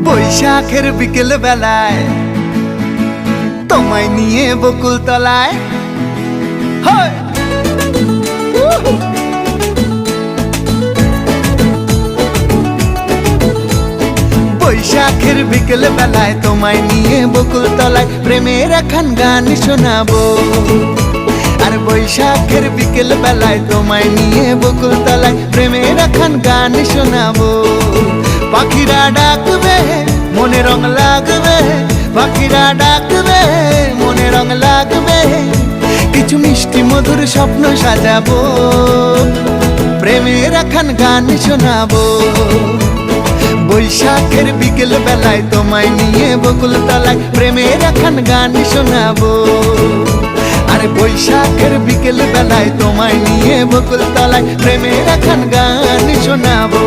বৈশাখের বিকেল বেলায় তোমায় নিয়ে বকুল তলায় বৈশাখের বিকেল বেলায় তোমায় নিয়ে বকুল তলায় প্রেমের এখন গান শোনাবো। আর বৈশাখের বিকেল বেলায় তোমায় নিয়ে বকুল তলায় প্রেমের এখন গান শোনাবো। পাখিরা ডাকবে মনে রং লাগবে, পাখিরা ডাকবে মনে রং লাগবে, কিছু মিষ্টি মধুর স্বপ্ন সাজাবো, প্রেমের এখন গান শোনাবো। বৈশাখের বিকেল বেলায় তোমায় নিয়ে বকুল তলায় প্রেমের এখন গান শোনাবো। আর বৈশাখের বিকেল বেলায় তোমায় নিয়ে বকুল তলায় প্রেমের এখন গান শোনাবো।